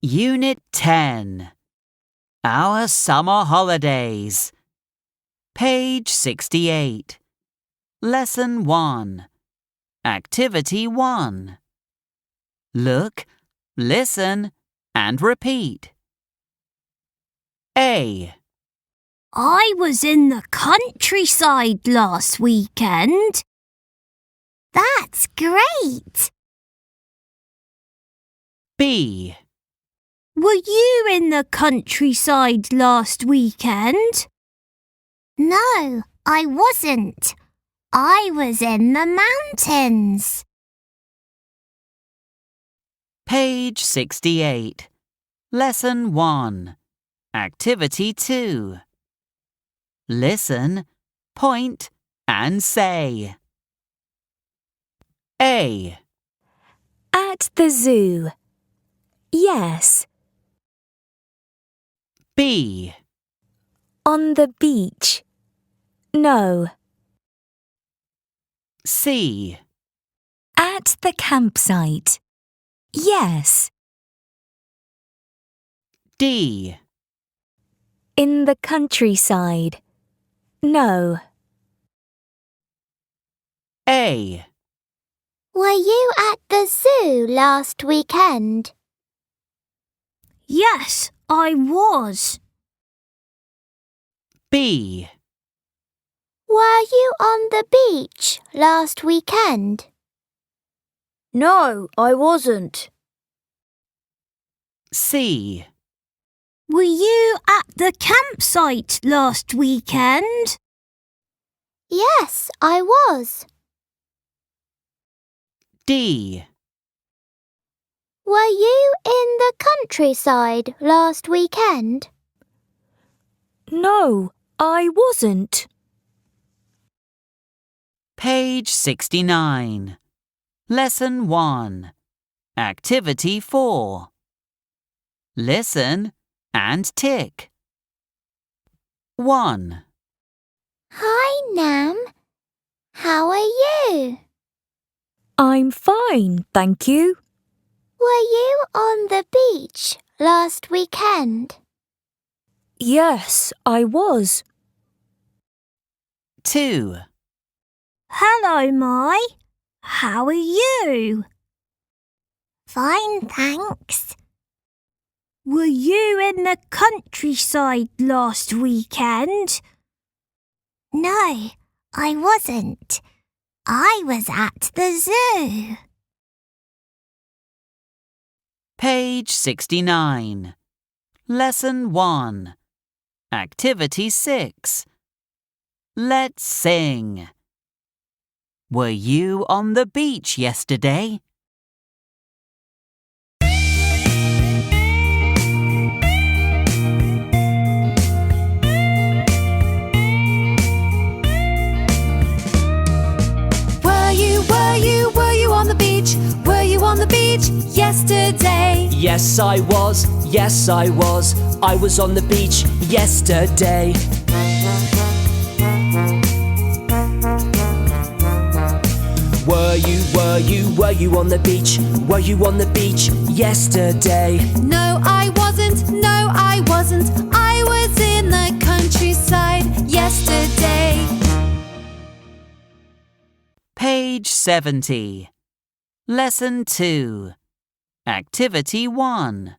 Unit 10. Our Summer Holidays. Page 68. Lesson 1. Activity 1. Look, listen, and repeat. A. I was in the countryside last weekend. That's great! B. Were you in the countryside last weekend? No, I wasn't. I was in the mountains. Page 68. Lesson 1. Activity 2. Listen, point, and say. A. At the zoo. Yes. B. On the beach. No. C. At the campsite. Yes. D. In the countryside. No. A. Were you at the zoo last weekend? Yes, I was. B. Were you on the beach last weekend? No, I wasn't. C. Were you at the campsite last weekend? Yes, I was. D. Were you in the countryside last weekend? No, I wasn't. Page 69. Lesson 1. Activity 4. Listen and tick. 1. Hi, Nam. How are you? I'm fine, thank you. Were you on the beach last weekend? Yes, I was. 2. Hello, Mai. How are you? Fine, thanks. Were you in the countryside last weekend? No, I wasn't. I was at the zoo. Page 69. Lesson 1. Activity 6. Let's sing. Were you on the beach yesterday? Were you on the beach? Were you on the beach yesterday? Yes, I was. Yes, I was. I was on the beach yesterday. Were you on the beach? Were you on the beach yesterday? No, I wasn't. No, I wasn't. I was in the countryside yesterday. Page 70. Lesson 2. Activity 1.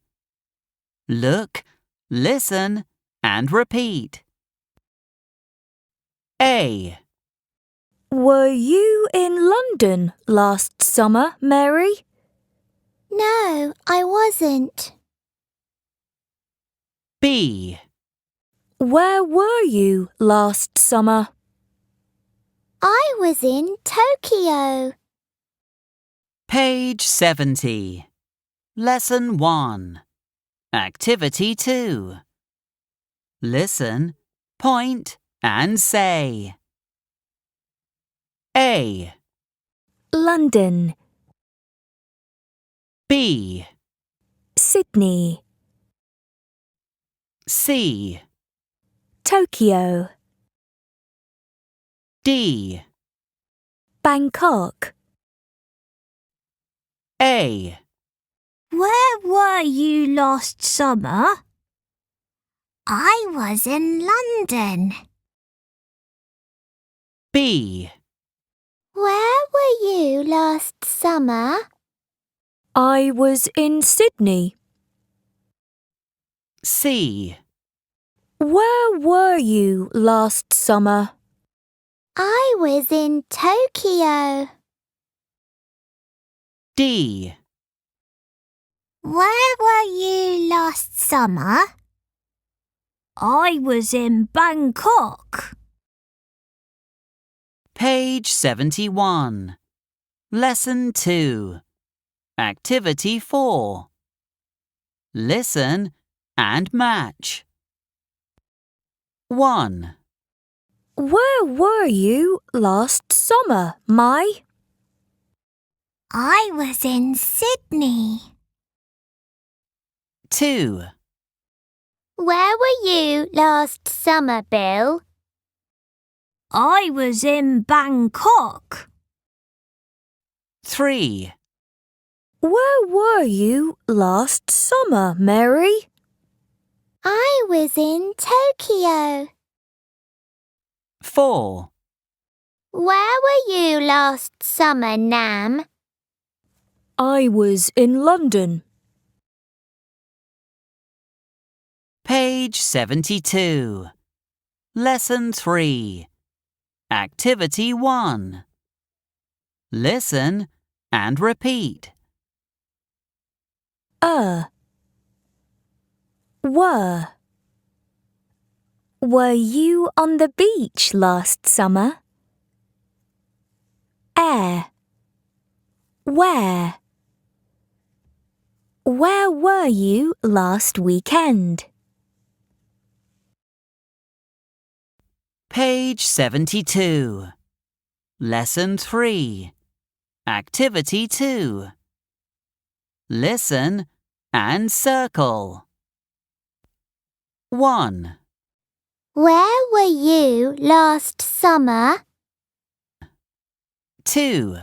Look, listen, and repeat. A. Were you in London last summer, Mary? No, I wasn't. B. Where were you last summer? I was in Tokyo. Page 70. Lesson 1. Activity 2. Listen, point, and say. A. London. B. Sydney. C. Tokyo. D. Bangkok. A. Where were you last summer? I was in London. B. Where were you last summer? I was in Sydney. C. Where were you last summer? I was in Tokyo. D. Where were you last summer? I was in Bangkok. Page 71. Lesson 2. Activity 4. Listen and match. 1. Where were you last summer, Mai? I was in Sydney. 2. Where were you last summer, Bill? I was in Bangkok. 3. Where were you last summer, Mary? I was in Tokyo. 4. Where were you last summer, Nam? I was in London. Page 72. Lesson 3. Activity 1. Listen and repeat. Were you on the beach last summer? Where? Where were you last weekend? Page 72. Lesson 3. Activity 2. Listen and circle. 1. Where were you last summer? 2.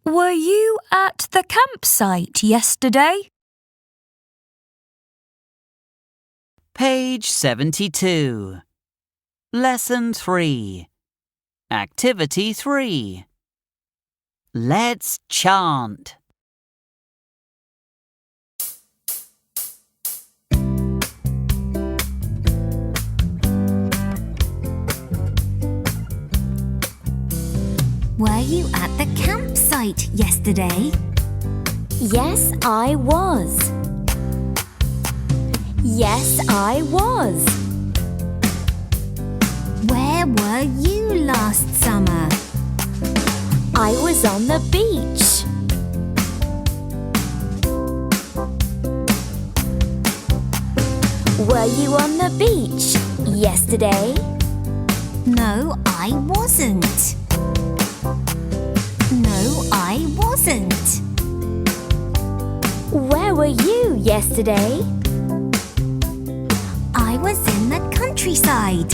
Were you at the campsite yesterday? Page 72. Lesson 3. Activity 3. Let's chant. Were you at the campsite yesterday? Yes, I was. Yes, I was. Where were you last summer? I was on the beach. Were you on the beach yesterday? No, I wasn't. No, I wasn't. Where were you yesterday? I was in the countryside.